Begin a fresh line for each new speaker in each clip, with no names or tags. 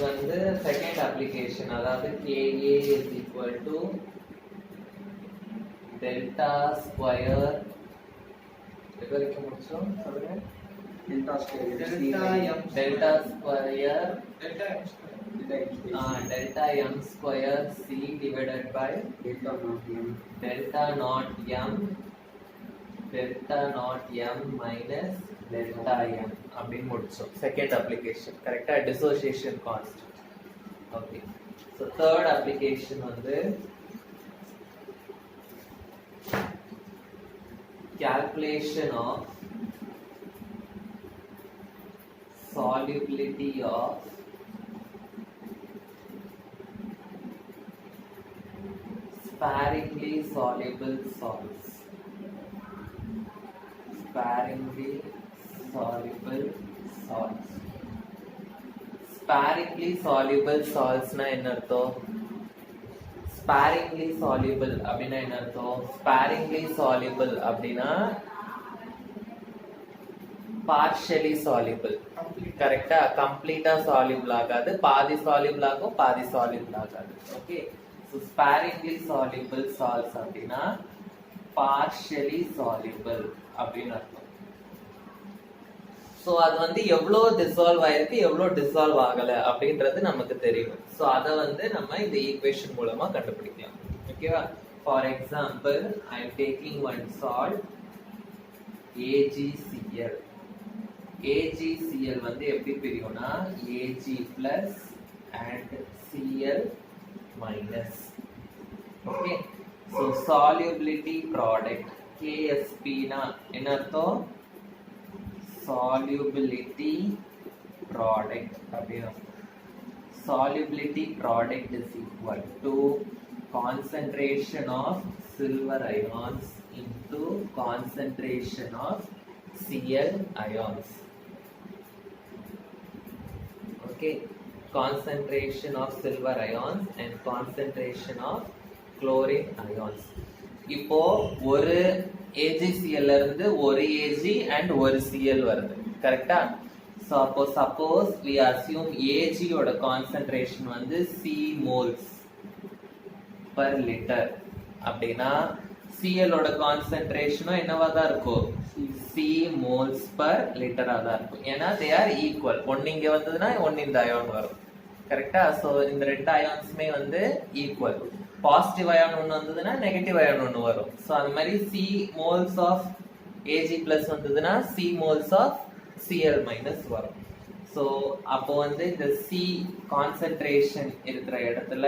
வந்து second application, அதாவது KA is equal to delta square எது வரைக்கும் முடிச்சோம் சொல்லுங்க.
delta square
delta square delta m square c divided by delta naught m minus delta m அப்படின்னு முடிச்சோம் செகண்ட் அப்ளிகேஷன். கரெக்டா? Dissociation constant. Okay. So third application வந்து calculation of solubility of sparingly soluble salts. Sparingly soluble salts. Sparingly soluble salts na enna artham? Sparingly soluble அப்படினா என்ன அர்த்தம்? Sparingly soluble அப்படினா partially soluble. கரெக்ட்டா? கம்ப்ளீட்டா soluble ஆகாது, பாதி soluble ஆகும், பாதி soluble ஆகாது. Okay. So sparingly soluble salts அப்படினா partially soluble அப்படினு அர்த்தம். ஸோ அது வந்து எவ்வளோ டிசால்வ் ஆயிருக்கு, எவ்வளோ டிசால்வ் ஆகலை அப்படின்றது நமக்கு தெரியும். ஸோ அதை வந்து நம்ம இந்த ஈக்குவேஷன் மூலமா கண்டுபிடிக்கலாம். ஓகேவா? For example, I am taking one salt AgCl. AgCl வந்து எப்படி பிரியும்னா Ag plus and Cl minus. Okay. So solubility product KSP னா என்ன அர்த்தம்? solubility product அப்படினா solubility product is equal to concentration of silver ions into concentration of Cl ions. Okay, concentration of silver ions and concentration of chlorine ions. இப்போ ஒரு AgCl இருந்து ஒரு Ag and ஒரு Cl வருது. கரெக்ட்டா? So suppose we assume Ag ஓட concentration வந்து C moles per liter அப்படினா Cl ஓட concentration என்னவா தான் இருக்கும்? C moles per liter ஆ தான் இருக்கும். ஏனா they are equal. ஒன்னு இங்க வந்ததுனா ஒன்னு இந்த அயான் வரும். கரெக்ட்டா? So இந்த ரெண்டு அயான்ஸ்மே வந்து ஈக்குவல். பாசிட்டிவ் அயான் ஒன்று வந்ததுன்னா நெகட்டிவ் அயான் ஒன்று வரும். ஸோ அந்த மாதிரி C moles of Ag plus வந்ததுன்னா C moles of Cl minus வரும். ஸோ அப்போ வந்து இந்த C கான்சென்ட்ரேஷன் இருக்கிற இடத்துல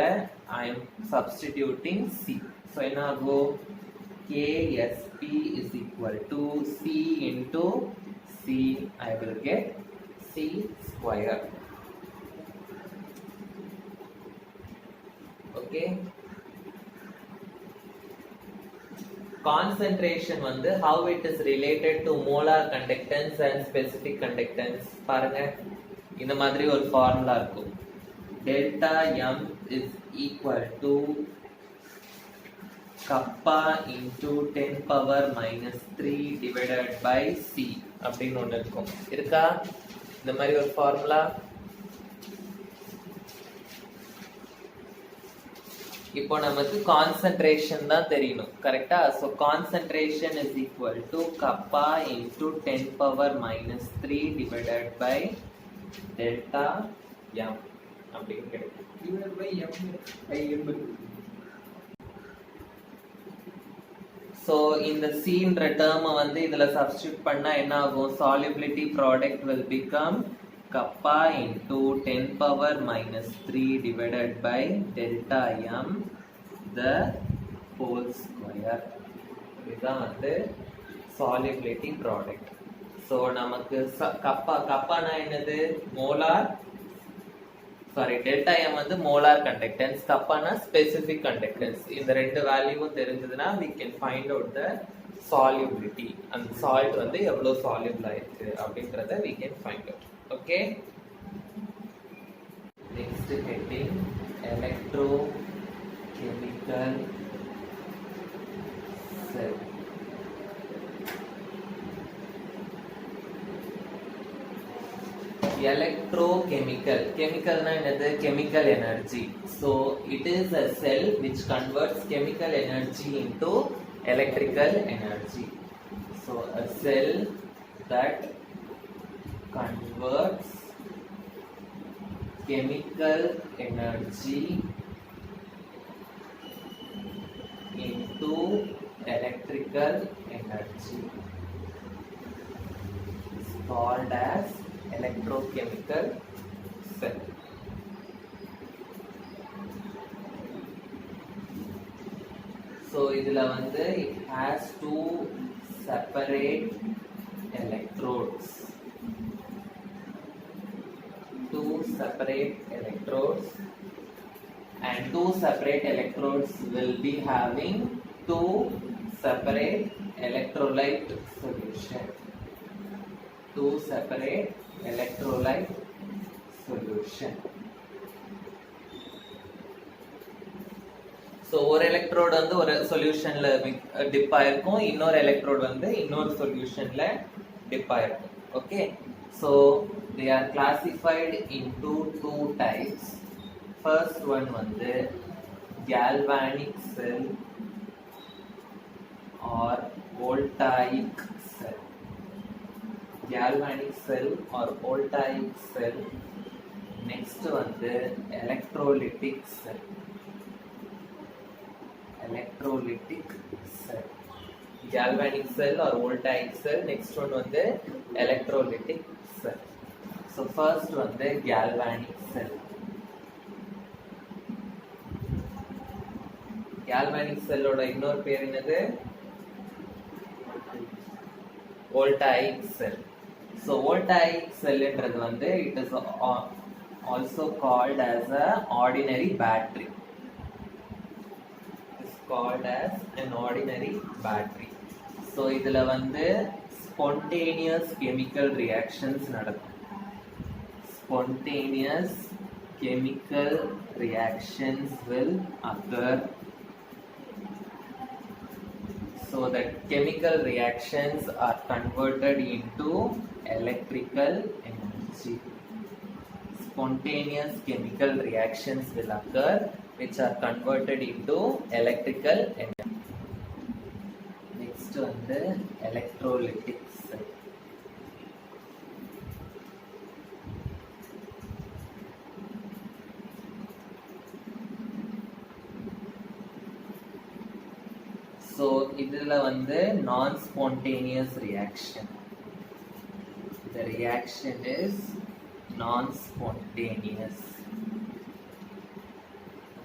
I am substituting C. So என்ன ஆகும்? KSP is equal to C into C. I will get C square. Okay. Concentration வந்து how it is related to molar conductance and specific conductance. பாருங்க, இந்த மாதிரி ஒரு formula இருக்கும். delta m is equal to kappa into 10 power minus 3 divided by C அப்படின்னு ஒன்று இருக்கும். இருக்கா இந்த மாதிரி ஒரு ஃபார்முலா? இப்போ நமக்கு கான்சென்ட்ரேஷன் தான் தெரியணும். கரெக்டா? So concentration is equal to kappa into 10 power minus 3 divided by delta M அப்படின்னு கிடைக்கும். ஸோ இந்த சீன்ற டேர்மை வந்து இதில் சப்ஸ்டியூட் பண்ணால் என்ன ஆகும்? Solubility product will become kappa into 10 power minus 3 divided by delta m the whole square. இதுதான் வந்து solubility product. ஸோ நமக்கு கப்பானா என்னது? மோலார், சாரி டெல்டா எம் வந்து மோலார் கண்டக்டன்ஸ், கப்பானா ஸ்பெசிபிக் கண்டக்டன்ஸ். இந்த ரெண்டு வேல்யூவும் தெரிஞ்சதுன்னா we can find out the solubility. அந்த சால்ட் வந்து எவ்வளோ soluble ஆயிருக்கு அப்படின்றத we can find out. Okay. Next heading, electrochemical cell. Electrochemical chemical. Chemical na enadhu? Chemical energy. So it is a cell which converts chemical energy into electrical energy. So a cell that converts chemical energy into electrical energy is called as electrochemical cell. So idhula vandu it has two separate electrodes. And two separate electrodes will be having two separate electrolyte solution. So ஒரு electrode வந்து ஒரு சொல்யூஷன்ல tip ஆயிருக்கும், இன்னொரு electrode வந்து இன்னொரு சொல்யூஷன்ல tip ஆயிருக்கும். Okay, so they are classified into two types. First one வந்து galvanic cell or voltaic cell. Galvanic cell or voltaic cell. Next வந்து electrolytic cell. Galvanic cell or voltaic cell. Next one வந்து electrolytic cell. So first வந்து galvanic cell. Galvanic cell ஓட இன்னொரு பேர் என்னது? Voltaic cell. So voltaic cell என்றது வந்து it is also called as a ordinary battery. So இதுல வந்து spontaneous chemical reactions நடக்கும். Spontaneous chemical reactions will occur. So that chemical reactions are converted into electrical energy. Spontaneous chemical reactions will occur which are converted into electrical energy. Next one the electrolytic cell. So idhula வந்து non spontaneous reaction. The reaction is non spontaneous.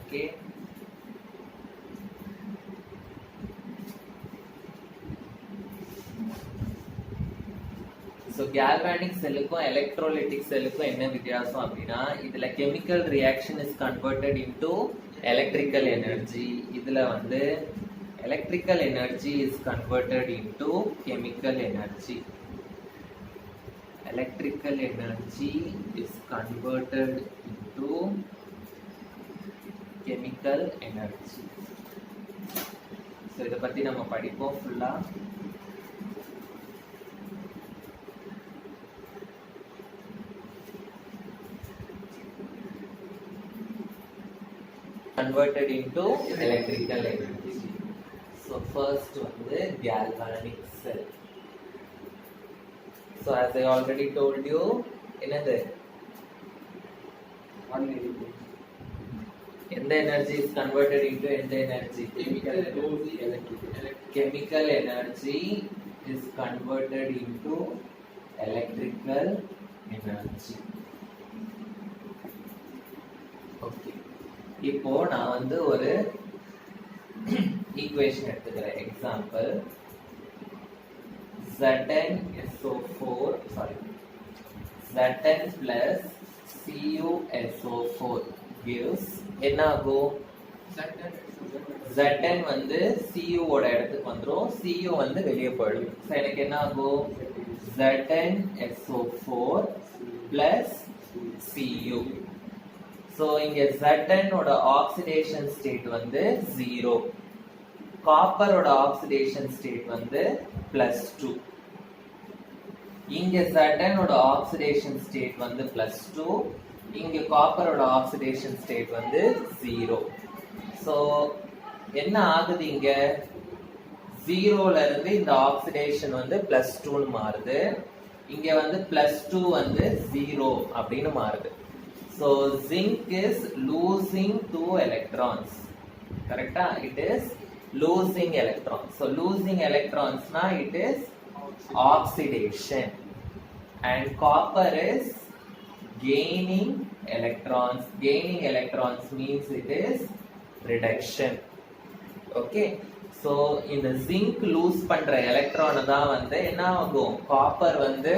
Okay, so galvanic cell க்கும் electrolytic cell க்கும் என்ன வித்தியாசம் அப்படினா இதுல chemical reaction is converted into electrical energy. இதுல வந்து electrical energy is converted into chemical energy. Electrical energy is converted into chemical energy. So இத பத்தி நம்ம படிப்போம் ஃபுல்லா. Converted into electrical energy. So first வந்து galvanic cell. So as I already told you, என்னது எந்த energy is converted into எந்த energy? Chemical energy is converted into electrical energy. Okay, இப்போ நான் வந்து ஒரு equation எடுத்துக்கிறேன். Example ZnSO4 Zn plus CuSO4 gives என்ன ஆகும்? Zn வந்து Cu ஓட இடத்துக்கு வந்துரும், Cu வந்து வெளியே போயிடும். சோ எனக்கு என்ன ஆகும்? ZnSO4 plus Cu. சோ இங்க Zn ஓட ஆக்சிடேஷன் ஸ்டேட் வந்து 0, காப்பர் ஓட ஆக்சிடேஷன் ஸ்டேட் வந்து +2. இங்க Zn ஓட ஆக்சிடேஷன் ஸ்டேட் வந்து +2, இங்க காப்பரோட ஆக்சிடேஷன் ஸ்டேட் வந்து 0. ஸோ என்ன ஆகுது இங்க 0ல இருந்து இந்த ஆக்சிடேஷன் வந்து +2 மாறுது. இங்க வந்து +2 வந்து 0 அப்படின்னு மாறுது. So zinc is losing 2 electrons. கரெக்டா? It is losing electrons. So losing electrons na it is oxidation. And copper is gaining electrons. Gaining electrons means it is reduction. Okay, so இந்த zinc lose பண்ற electron தான் வந்து என்ன ஆகும், copper வந்து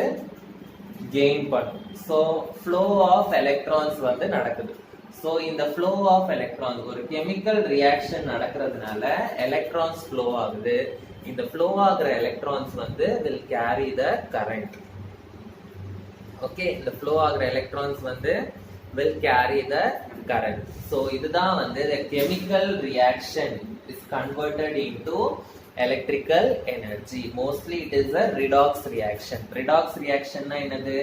gain பண்ணும். so flow of electrons வந்து நடக்குது. so இந்த flow of electrons ஒரு chemical reaction நடக்கிறதுனால electrons flow ஆகுது. இந்த flow ஆகுற electrons வந்து will carry the current. okay, இந்த flow ஆகுற electrons வந்து will carry the current. so இதுதான் வந்து the chemical reaction is converted into electrical energy. mostly it is a redox reaction. redox reaction na enadhu,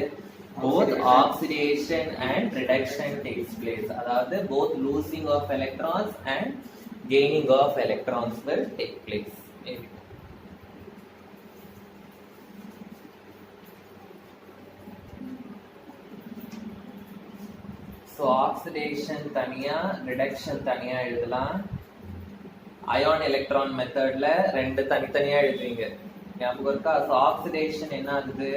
both oxidation and reduction takes place. அதாவது both losing of electrons and gaining of electrons will take place. so oxidation தனியா reduction தனியா எழுதலாம். Ion electron மெத்தட்ல ரெண்டு தனித்தனியா எழுதுவீங்க, ஞாபகம் இருக்கா? ஸோ ஆக்சிடேஷன் என்ன ஆகுது,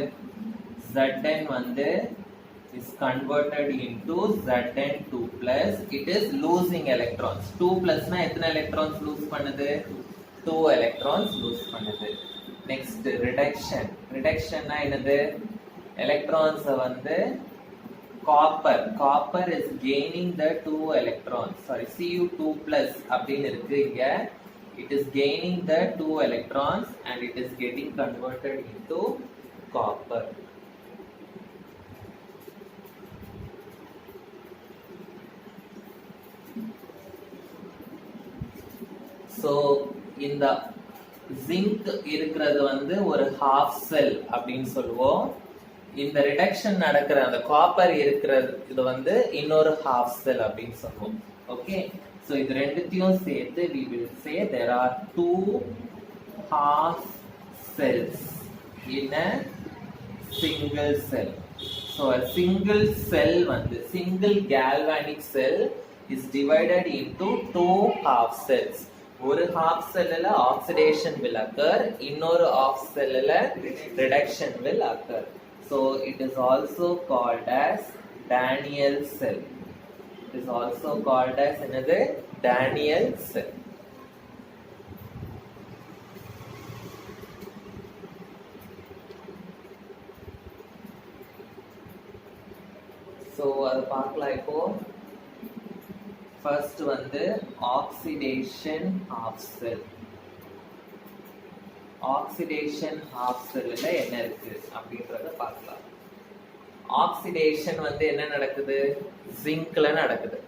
Zn வந்து is converted into Zn2 plus. it is losing electrons. 2 plus னா எத்தனை electrons lose பண்ணுது, 2 electrons lose பண்ணுது. next reduction. reduction னா என்னது, electrons வந்து copper is gaining the 2 electrons, sorry Cu2 plus அப்படின்னு இருக்கு இங்க. it is gaining the 2 electrons and it is getting converted into copper. so இந்த zinc இருக்கிறது வந்து ஒரு half cell அப்படின்னு சொல்லுவோம். இந்த ரிடக்ஷன் நடக்கிற அந்த காப்பர் இருக்கிறது இது வந்து இன்னொரு half cell அப்படின்னு சொல்லுவோம். ஓகே, சோ இது ரெண்டுத்தையும் சேர்த்து we will say there are two half cells in a single cell. so a single cell வந்து single galvanic cell is divided into two half cells. ஒரு half cell ல oxidation will occur, இன்னொரு half cell ல reduction will occur. so it is also called as Daniell cell. it is also called as another Daniell cell. so அது பார்க்கலாம். இப்போ first வந்து oxidation half cell. oxidation half cell ல என்ன இருக்கு அப்படின்றத பார்க்கலாம். oxidation வந்து என்ன நடக்குது, zincல நடக்குது,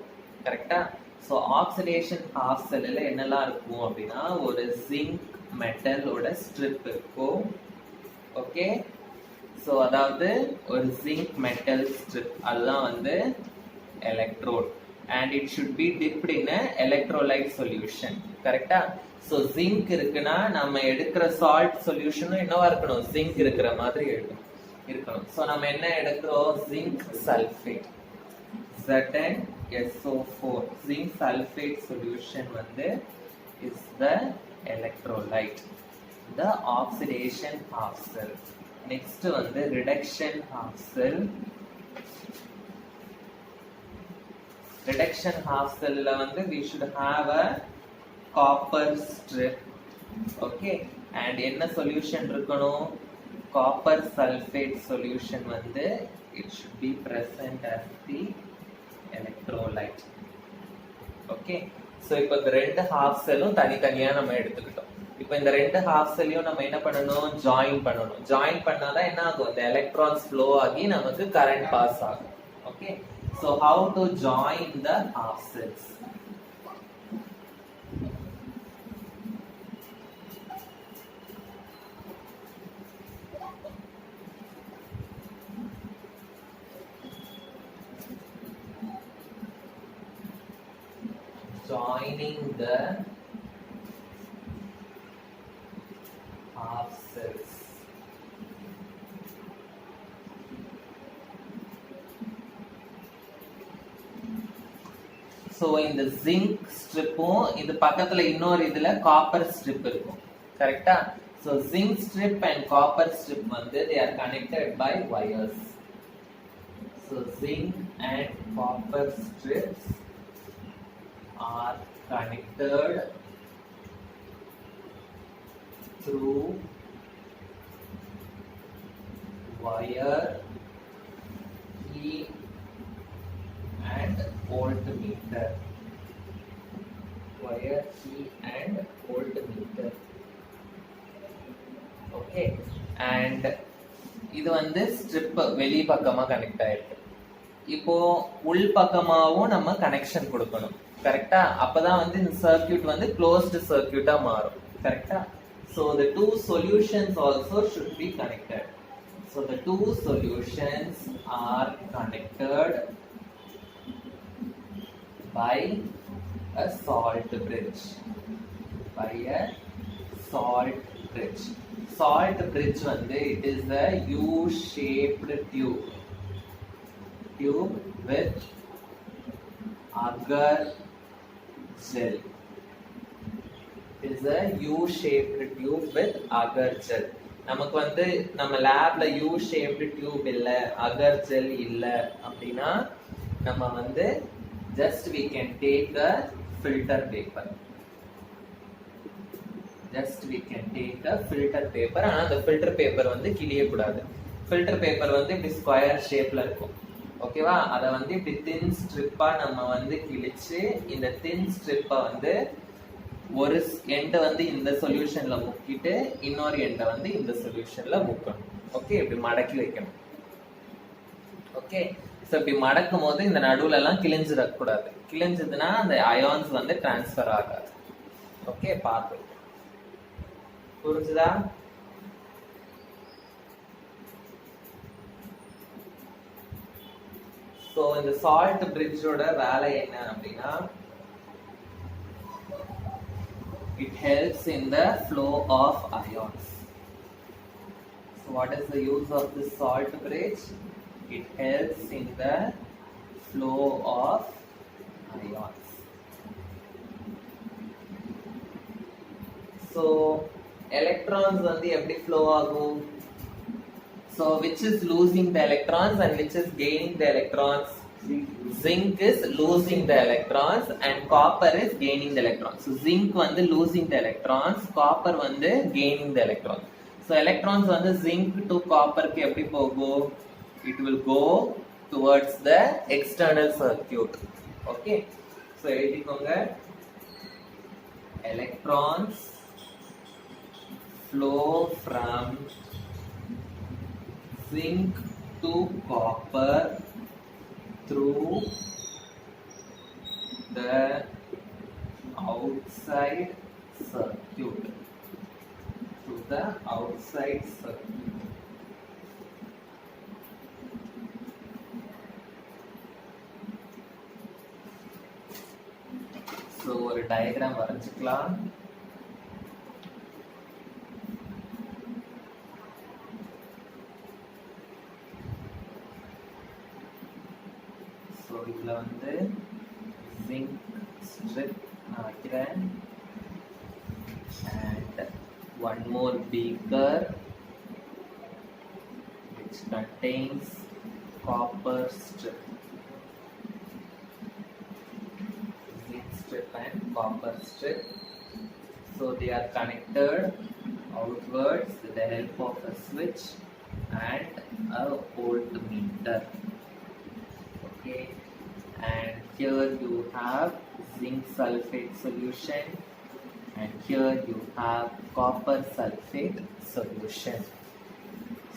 கரெக்ட்டா? சோ oxidation half cell ல என்னலாம் இருக்கும் அப்படினா ஒரு zinc metal ஓட strip இருக்கும். ஓகே, சோ அதாவது ஒரு zinc metal strip அதுதான் வந்து electrode and it should be dipped in a electrolyte solution. கரெக்ட்டா? so zinc இருக்குனா நம்ம எடுக்கிற salt solution என்னவா இருக்கணும், zinc இருக்கிற மாதிரி இருக்கணும். so நம்ம என்ன எடுக்கிறோம், zinc sulfate ZnSO4. zinc sulfate solution வந்து is the electrolyte, the oxidation half cell. next வந்து reduction half cell. reduction half cell ல வந்து we should have a copper strip. okay, and என்ன solution இருக்கணும், copper sulfate solution வந்து it should be present as the electrolyte. okay, so இப்போ இந்த ரெண்டு half cellும் தனித்தனியா நம்ம எடுத்துக்கிட்டோம். இப்போ இந்த ரெண்டு half cellையும் நம்ம என்ன பண்ணணும், join பண்ணணும். join பண்ணாதான் என்ன ஆகும், இந்த electrons flow ஆகி நமக்கு current pass ஆகும். okay, so how to join the half cells? joining the half cells. So இந்த zinc stripம் இது பக்கத்துல இன்னொரு இதுல copper strip இருக்கும் கரெக்ட்டா. So zinc strip and copper strip வந்து they are connected by wires. So zinc and copper strips are connected through wire, key and voltmeter. Wire, key and voltmeter. Okay, and இது வந்து strip வெளி பக்கமா connect ஆயிருக்கு. இப்போ உள் பக்கமாவும் நம்ம connection கொடுக்கணும் கரெக்ட்டா. அப்பதான் வந்து இந்த சர்க்யூட் வந்து க்ளோஸ்டு சர்க்யூட்டா மாறும் கரெக்ட்டா. So the two solutions also should be connected. So the two solutions are connected by a salt bridge. By a salt bridge. Salt bridge வந்து it is a U-shaped tube. Tube with agar gel. It is a U-shaped tube with agar gel. நமக்கு வந்து நம்ம லேப்ல U-shaped tube இல்ல agar gel இல்ல அப்படினா நம்ம வந்து just we can take a filter paper. Just we can take a filter paper. ஆனா அந்த filter paper வந்து கிழிய கூடாது. filter paper வந்து இப்படி ஸ்கொயர் ஷேப்ல இருக்கும் ஓகேவா. அத வந்து இப்படி thin strip-ஆ நம்ம வந்து கிழிச்சு இந்த thin strip-அ வந்து ஒரு எண்ட் வந்து இந்த சொல்யூஷன்ல முக்கிட்டு இன்னொரு எண்ட வந்து இந்த சொல்யூஷன்ல முக்கணும். ஓகே, இப்படி மடக்கி வைக்கணும். ஓகே, சோ இப்படி மடக்கும் போது இந்த நடுவுல எல்லாம் கிழிஞ்சிட கூடாது. கிழிஞ்சதுன்னா அந்த அயான்ஸ் வந்து டிரான்ஸ்ஃபர் ஆகாது. ஓகே, பாத்து புரிஞ்சுதா? சோ இந்த சால்ட் பிரிட்ஜோட வேலை என்ன அப்படின்னா it helps in the flow of ions. So what is the use of this salt bridge? It helps in the flow of ions. So electrons வந்து எப்படி flow ஆகும்? So which is losing the electrons and which is gaining the electrons? Zinc is losing the electrons and copper is gaining the electrons. So zinc வந்து losing the electrons, copper வந்து gaining the electrons. So electrons வந்து zinc to copper க்கு எப்படி போகும்? It will go towards the external circuit. Okay, so எழுதிக்கோங்க. Electrons flow from zinc to copper through the outside circuit. Through the outside circuit. So ஒரு diagram வரைஞ்சுக்கலாம். இதுல வந்து zinc strip நான் வைக்கிறேன் and one more beaker which contains copper strip. Zinc strip and copper strip. So they are connected outwards with the help of a switch and a voltmeter. Okay, and here you have zinc sulfate solution and here you have copper sulfate solution.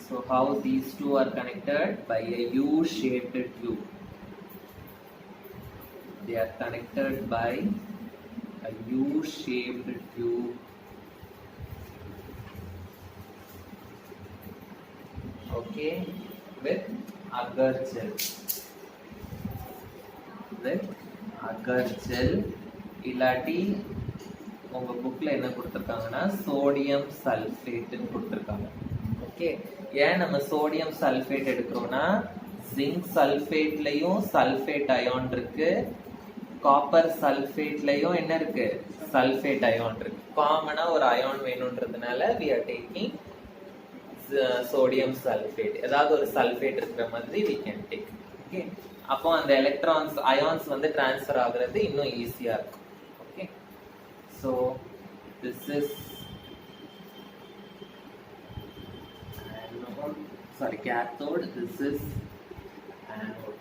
So how these two are connected? By a U-shaped tube. They are connected by a U-shaped tube. Okay, with agar gel. With agar gel இல்லாட்டி உங்க புக்ல என்ன கொடுத்துருக்காங்கன்னா sodium சல்ஃபேட்னு கொடுத்துருக்காங்க. Okay, ஏன் நம்ம sodium sulphate எடுக்கிறோம்னா zinc சல்ஃபேட்லயும் சல்ஃபேட் அயான் இருக்கு, காப்பர் சல்ஃபேட்லயும் என்ன இருக்கு, சல்ஃபேட் அயான் இருக்கு. காமனா ஒரு அயான் வேணும்ன்றதுனால we are taking sodium sulfate. ஏதாவது ஒரு சல்ஃபேட் இருக்கிற மாதிரி we can take. ஓகே, அப்போ அந்த எலக்ட்ரான்ஸ் அயான்ஸ் வந்து டிரான்ஸ்ஃபர் ஆகுறது இன்னும் ஈஸியா இருக்கும். Okay, so this is cathode, this is anode.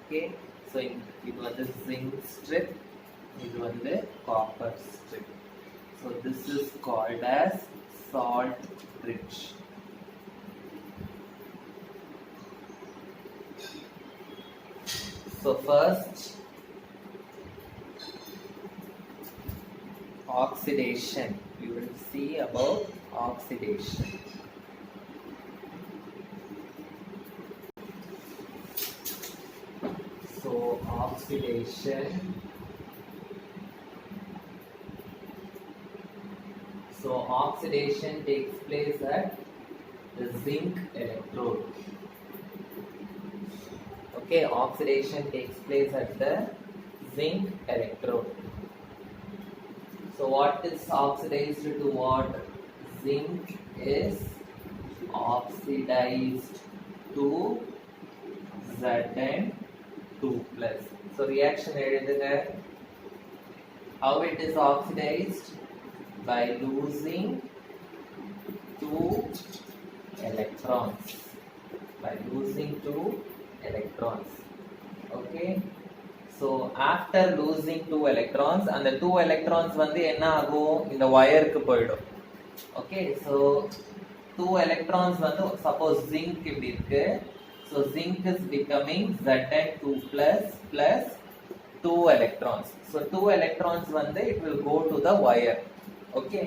Okay, so இது வந்து zinc strip, இது வந்து copper strip. So this is called as salt bridge. So first oxidation, we will see about oxidation. So oxidation, so oxidation takes place at the zinc electrode. Okay, oxidation takes place at the zinc electrode. So what is oxidized to what? Zinc is oxidized to Zn2+. So reaction எழுதுங்க. How it is oxidized? By losing 2 electrons. By losing 2 electrons. Okay, so after losing 2 electrons, and the 2 electrons வந்து என்ன ஆகும், இந்த வயருக்கு போய்டும். Okay, so 2 electrons வந்து suppose zinc இப்படி இருக்கு, so zinc is becoming Zn2+ plus 2 electrons. So 2 electrons வந்து it will go to the wire. Okay,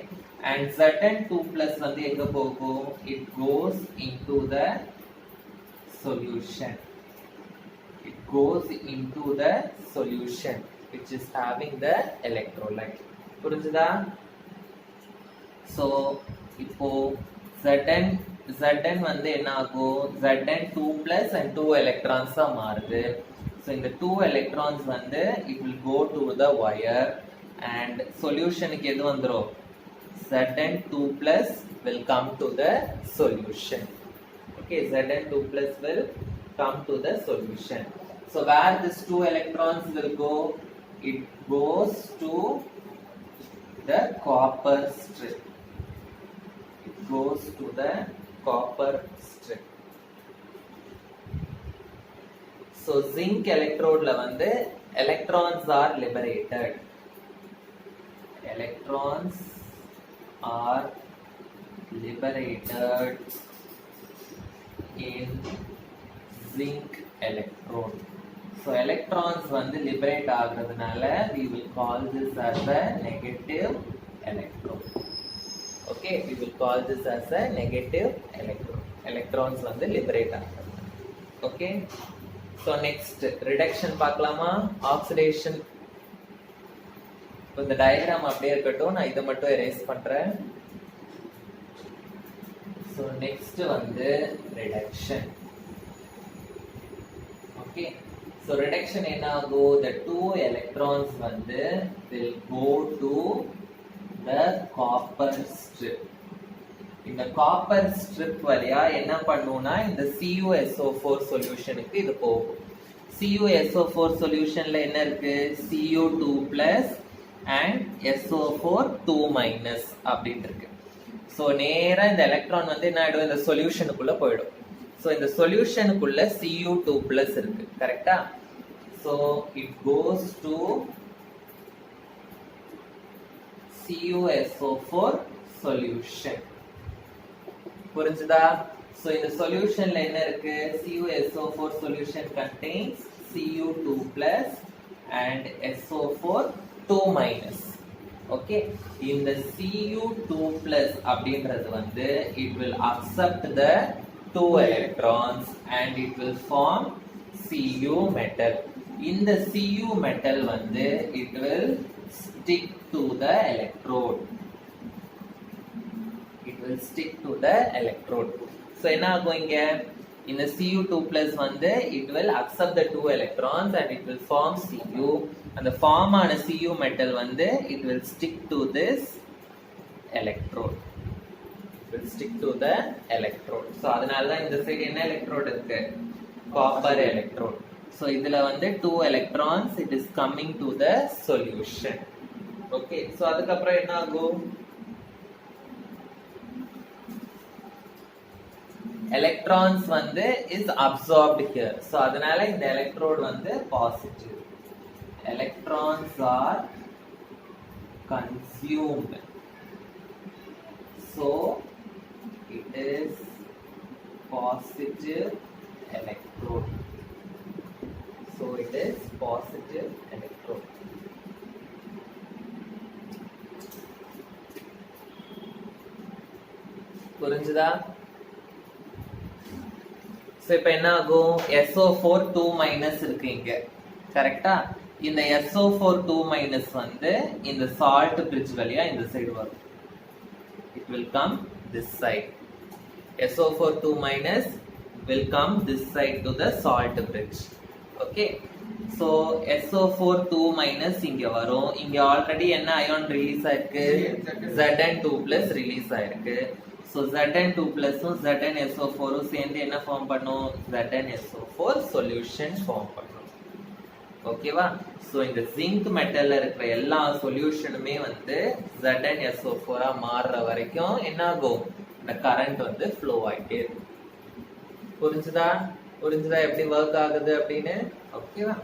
and Zn2+ வந்து எங்க போகும், it goes into the solution. It goes into the solution which is having the electrolyte. புரிஞ்சுதா? So இப்போ Zn வந்து என்ன ஆகும், Zn2+ and 2 electrons ஆ மாறுது. So இந்த 2 electrons வந்து it will go to the wire and solutionக்கு எது வந்துரும், Zn2+ will come to the solution. Okay, Zn2+ will come to the solution. So where these 2 electrons will go, it goes to the copper strip. It goes to the copper strip. So zinc electrode la வந்து electrons are liberated. Electrons are liberated in zinc electrode. So electrons வந்து liberate ஆகுறதுனால we will call this as a negative electron. Okay, we will call this as a negative electron. Electrons வந்து liberate ஆகுறது. Okay, so next reduction பார்க்கலாமா, oxidation. இந்த diagram அப்படியே இருக்கட்டும், நான் இதை மட்டும் erase பண்றேன். So next வந்து reduction. Okay, so reduction என்ன ஆகும், the 2 electrons வந்து will go to the copper strip. இந்த copper strip வழியா என்ன பண்ணும்னா இந்த CuSO4 சொல்யூஷனுக்கு இது போகும். CuSO4 சொல்யூஷன்ல என்ன இருக்கு, Cu2+ and SO4 2- அப்படின்னு இருக்கு. ஸோ நேராக இந்த எலக்ட்ரான் வந்து என்ன ஆகிடும், இந்த சொல்யூஷனுக்குள்ள போயிடும். ஸோ இந்த சொல்யூஷனுக்குள்ள Cu2+ இருக்கு, கரெக்டா? So it goes to CuSO4 solution. புரிஞ்சுதா? ஸோ இந்த சொல்யூஷன்ல என்ன இருக்கு, CuSO4 solution contains Cu2+ and SO4 2-. Okay, இந்த Cu2+ அப்படின்றது வந்து it will accept the 2 electrons and it will form Cu metal. இந்த Cu metal வந்து it will stick to the electrode. It will stick to the electrode. So என்ன ஆகும் இங்க இந்த Cu2 plus வந்து it will accept the two electrons and it will form Cu. அந்த form ஆன Cu metal வந்து it will stick to this electrode. It will stick to the electrode. So அதனால தான் இந்த சைடு என்ன electrode இருக்கு? Copper electrode. So இதுல வந்து two electrons it is coming to the solution. Okay. So அதுக்கு அப்புறம் என்ன ஆகும்? Electrons வந்து is absorbed here. So அதனால இந்த electrode வந்து positive. Electrons are consumed. So it is positive electrode. So it is positive electrode. புரிஞ்சுதா? So இப்போ என்ன ஆகும்? SO4 2- இருக்கு இங்க. கரெக்ட்டா? இந்த SO4 2- வந்து இந்த salt bridge வழியா இந்த சைடு வரும். It will come this side. SO4 2- will come this side to the salt bridge. Okay. So SO4 2- இங்க வரும். இங்க ஆல்ரெடி என்ன அயான் ரிலீஸ் ஆயிருக்கு? Zn2+ ரிலீஸ் ஆயிருக்கு. So Zn2+ உம் ZnSO4 உம் சேர்ந்து என்ன ஃபார்ம் பண்ணும்? ZnSO4 சொல்யூஷன் ஃபார்ம் பண்ணும். ஓகேவா? சோ இந்த ஜிங்க் மெட்டல்ல இருக்கிற எல்லா சொல்யூஷனுமே வந்து ZnSO4 ஆ மாறுற வரைக்கும் என்ன ஆகும்? இந்த கரண்ட் வந்து ஃப்ளோ ஆயிட்டே இருக்கும். புரிஞ்சுதா? எப்படி வர்க் ஆகுது அப்படின்னு? ஓகேவா?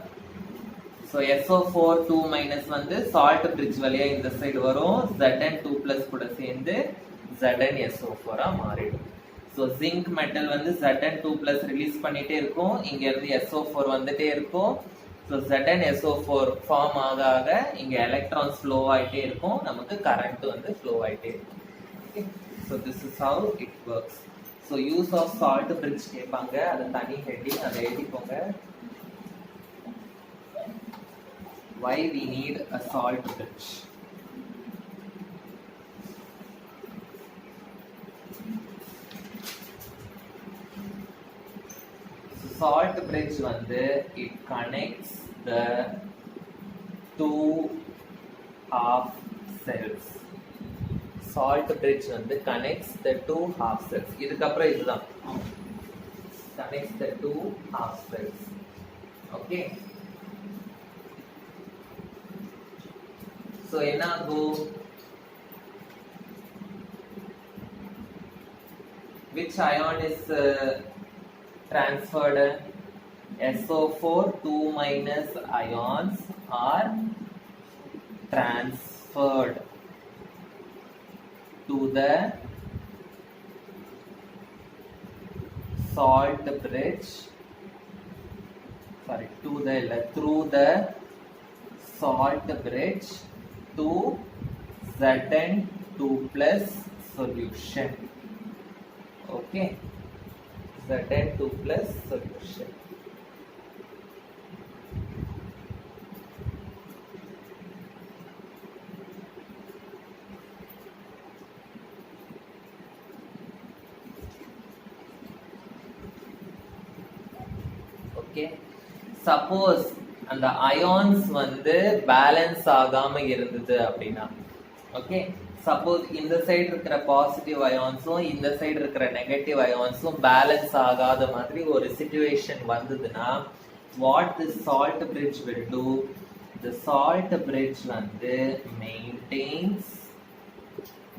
சோ SO4 2- வந்து சால்ட் பிரிட்ஜ் வழியா இந்த சைடு வரும். Zn2+ கூட சேர்ந்து ZnSO4 ஆ மாறிடும். சோ ஜிங்க் மெட்டல் வந்து Zn2+ ரிலீஸ் பண்ணிட்டே இருக்கும். இங்க இருந்து SO4 வந்துட்டே இருக்கும். So ZnSO4 ஃபார்ம் ஆக இங்க எலக்ட்ரான்ஸ் ஃப்ளோ ஆயிட்டே இருக்கும். நமக்கு கரண்ட் வந்து ஃப்ளோ ஆயிட்டே இருக்கும். Okay. So this is how it works. So use of salt bridge கேட்பாங்க. அது தனி ஹெட்டிங், அதை எழுதிக்கோங்க. Why we need a salt bridge? Salt bridge வந்து it connects the two half cells. Salt bridge வந்து connects the two half cells. இதுக்கு அப்புறம் இதுதான் connects the two half cells. Okay. So என்ன ஆகும்? Which ion is transferred? SO4 2- ions are transferred to the salt bridge, through the salt bridge to Zn2+ solution. Okay. Zn2+ solution. Okay. Suppose அந்த ions வந்து balance ஆகாம இருந்தது அப்படின்னா, okay, suppose இந்த side இருக்கிற positive அயான்ஸும் இந்த சைடு இருக்கிற negative அயான்ஸும் balance ஆகாத மாதிரி ஒரு சிச்சுவேஷன் வந்ததுன்னா, what the salt bridge will do? The salt bridge வந்து maintains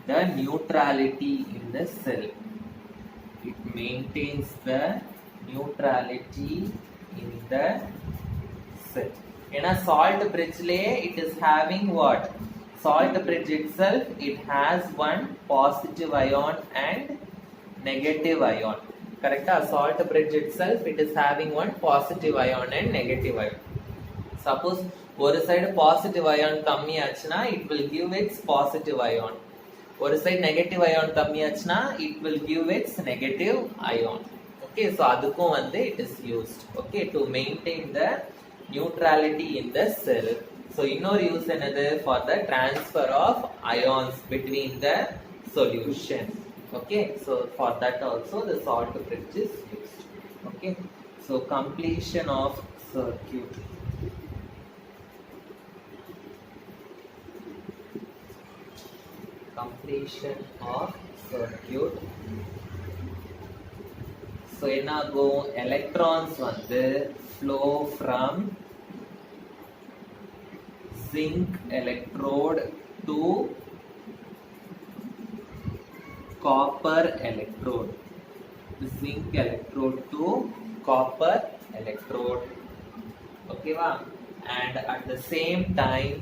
the neutrality in the cell. It maintains the neutrality in the cell. ஏன்னா சால்ட் பிரிட்ஜ்லயே it is having what? Salt bridge itself, it has one positive ion and negative ion. Correct? Salt bridge itself, it is having one positive ion and negative ion. Suppose one side positive ion kammi aachna, it will give its positive ion. One side negative ion kammi aachna, it will give its negative ion. Okay, so adukkum vande it is used. Okay, to maintain the neutrality in the cell. So இன்னொரு use என்னது for the transfer of ions between the solution. Okay, so for that also the salt bridge is used. Okay, so completion of circuit. Completion of circuit. So என்ன ஆகும், electrons வந்து flow from zinc electrode to copper electrode. Zinc electrode to copper electrode. Okay va? And at the same time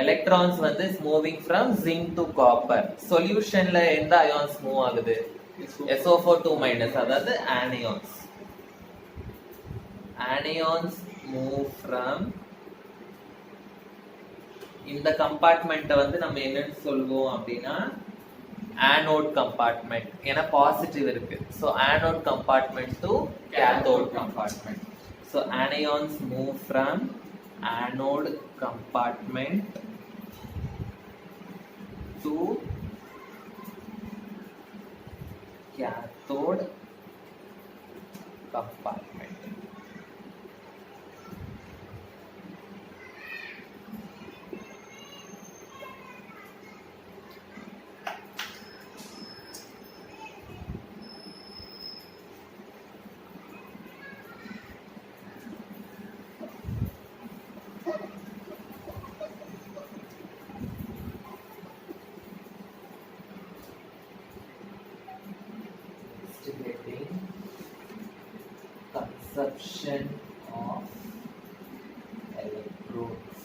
electrons வந்து is moving from zinc to copper. Solution ல எந்த ions move ஆகுது? SO4 2- அதாவது anions. Anions move from இந்த compartment வந்து நம்ம என்னன்னு சொல்லுவோம் அப்படின்னா anode compartment. ஏன்னா பாசிட்டிவ் இருக்கு. So anode compartment to cathode compartment. So anions move from anode compartment to cathode compartment. Investigating consumption of electrodes.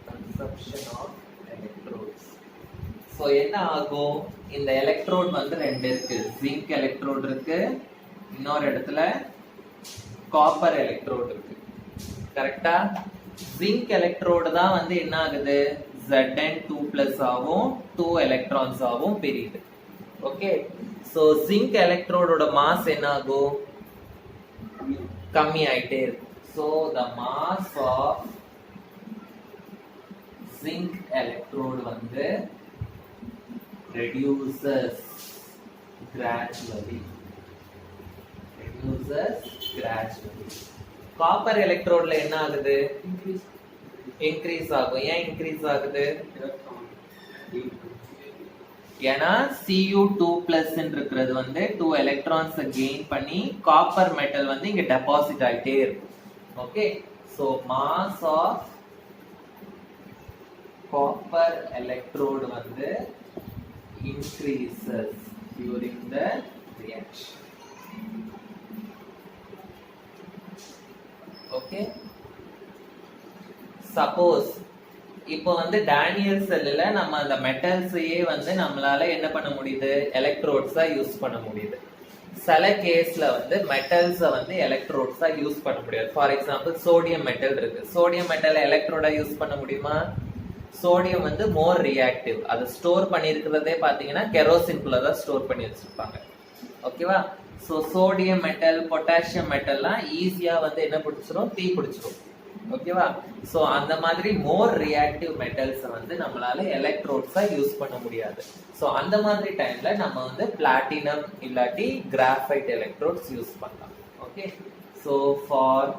Consumption of electrodes. So என்ன ஆகும், இந்த எலக்ட்ரோட் வந்து ரெண்டு இருக்கு, ஜிங்க் எலக்ட்ரோட் இருக்கு, இன்னொரு இடத்துல காப்பர் எலக்ட்ரோட் இருக்கு. கரெக்டா? ஜிங்க் எலக்ட்ரோடு தான் வந்து என்ன ஆகுது, Zn2+ ஆகும் 2 எலக்ட்ரான்ஸ் ஆகும் பிரியுது. ஓகே, சோ ஜிங்க் எலக்ட்ரோடோட மாஸ் என்ன ஆகும், கம்மி ஆயிட்டே இருக்கு. So the mass of zinc electrode வந்து reduces gradually. காப்பர் எலக்ட்ரோட்ல என்ன ஆகுது, இன்க்ரீஸ் ஆகும். ஏன் இன்க்ரீஸ் ஆகுது, ஏன்னா Cu2+ இருக்கிறது வந்து 2 எலக்ட்ரான்ஸ் கெயின் பண்ணி காப்பர் மெட்டல் வந்து இங்க டெபாசிட் ஆயிட்டே இருக்கும். Okay, so mass of copper electrode வந்து increases during the reaction. Okay, suppose இப்போ வந்து டேனியல் செல்லுல நம்ம அந்த மெட்டல்ஸையே வந்து நம்மளால என்ன பண்ண முடியுது, எலக்ட்ரோட்ஸா யூஸ் பண்ண முடியுது. சில கேஸ்ல வந்து மெட்டல்ஸை வந்து எலக்ட்ரோட்ஸா யூஸ் பண்ண முடியாது. ஃபார் எக்ஸாம்பிள் சோடியம் மெட்டல் இருக்கு, சோடியம் மெட்டல் எலக்ட்ரோடா யூஸ் பண்ண முடியுமா? சோடியம் வந்து மோர் ரியாக்டிவ். அது ஸ்டோர் பண்ணிருக்கிறதே பாத்தீங்கன்னா கெரோசின்குள்ள தான் ஸ்டோர் பண்ணி வச்சிருப்பாங்க. ஓகேவா? சோ சோடியம் மெட்டல், பொட்டாசியம் மெட்டல்லாம் ஈஸியா வந்து என்ன பிடிச்சிரும், தீ பிடிச்சிரும். ஓகேவா? சோ அந்த மாதிரி மோர் ரியாக்டிவ் மெட்டல்ஸ் வந்து நம்மளால எலக்ட்ரோட்ஸா யூஸ் பண்ண முடியாது. சோ அந்த மாதிரி டைம்ல நம்ம வந்து பிளாட்டினம் இல்லாட்டி கிராஃபைட் எலக்ட்ரோட்ஸ் யூஸ் பண்ணலாம். Okay, so for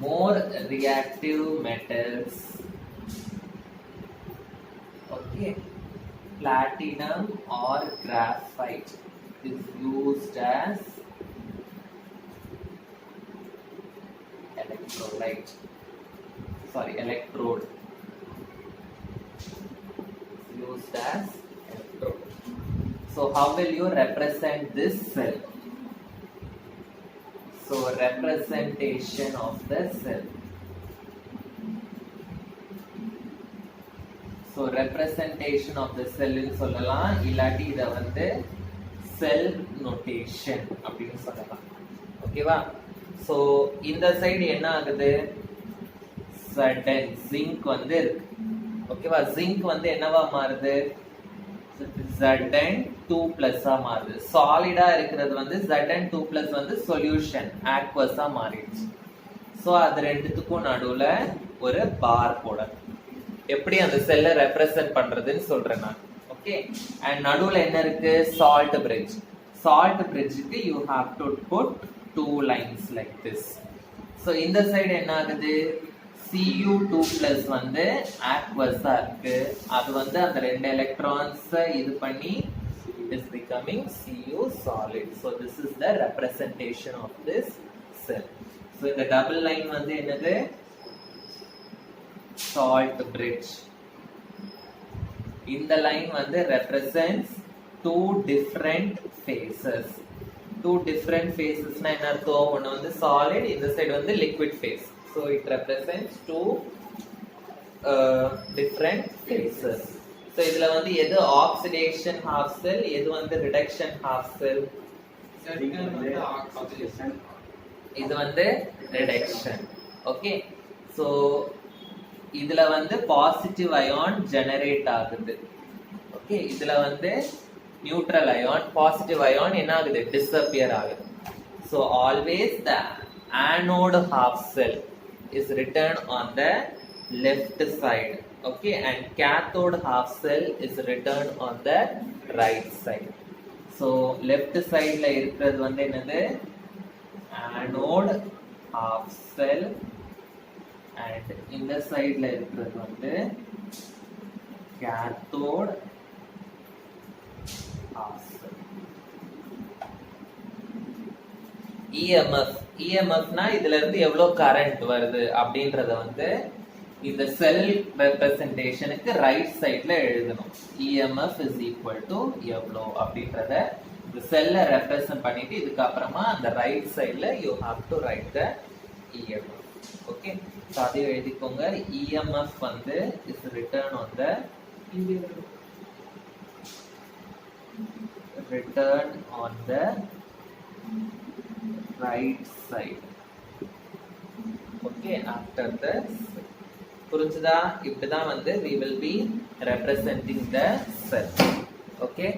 more reactive metals, okay, platinum or graphite is used as electrolyte, electrode, used as electrode. So how will you represent this cell? So representation of the cell. So representation of the cell ன்னு சொல்லலாம், இல்லாட்டி இத வந்து செல் notation அப்படின்னு சொல்லலாம். ஓகேவா? So இந்த side என்ன ஆகுது, சடன் ஜிங்க் வந்து இருக்கு. ஓகேவா? ஜிங்க் வந்து என்னவா மாறுது, Zn 2 plus ஆ மாறுது. சாலிடா இருக்கிறது வந்து Zn 2 plus வந்து சொல்யூஷன் aqueous ஆ மாறிடுச்சு. சோ அது ரெண்டுத்துக்கும் நடுவுல ஒரு பார் போட எப்படி அந்த செல்லை ரெப்ரசன்ட் பண்றதுன்னு சொல்றேன் நான். ஓகே, அண்ட் நடுவுல என்ன இருக்கு? Salt bridge. சால்ட் பிரிட்ஜுக்கு you have to put 2 lines like this. So இந்த சைடு என்ன ஆகுது? Cu2 plus வந்து aqueous ஆ இருக்கு. அது வந்து அந்த ரெண்டு எலக்ட்ரான்ஸ் இது பண்ணி it is becoming Cu solid. So this is the representation of this cell. So இந்த double line வந்து என்னது? Salt bridge. இந்த line வந்து represents two different phases. Two different phases னா என்ன அர்த்தம்? ஒன்னு வந்து solid, இந்த சைடு வந்து liquid phase. So it represents two different phases. So இதுல வந்து எது oxidation half cell, எது வந்து reduction half cell? இது வந்து reduction. Okay, so இதுல வந்து positive ion generate ஆகுது. Okay, இதுல வந்து neutral ion, positive ion என்ன ஆகுது? Disappear ஆகுது. So always the anode half cell is written on the left side. Okay, and cathode half cell is written on the right side. So left side la இருக்கிறது வந்து என்னது? Anode half cell, and இந்த சைடுல இருக்கிறது வந்து cathode half cell. EMF னா இதுல இருந்து எவ்வளவு கரண்ட் வருது அப்படின்றத வந்து இந்த செல் ரெப்ரசன்டேஷனுக்கு ரைட் சைடுல எழுதணும். EMF is equal to எவ்வளோ அப்படின்றத இந்த செல்லை ரெப்ரசன்ட் பண்ணிட்டு இதுக்கு அப்புறமா அந்த ரைட் சைடுல you have to write the EMF. Okay, so அதையும் எழுதிக்கோங்க. EMF வந்து is written on the right side. Okay, after this, புரிஞ்சுதா? இப்படிதான் வந்து we will be representing the cell. Okay,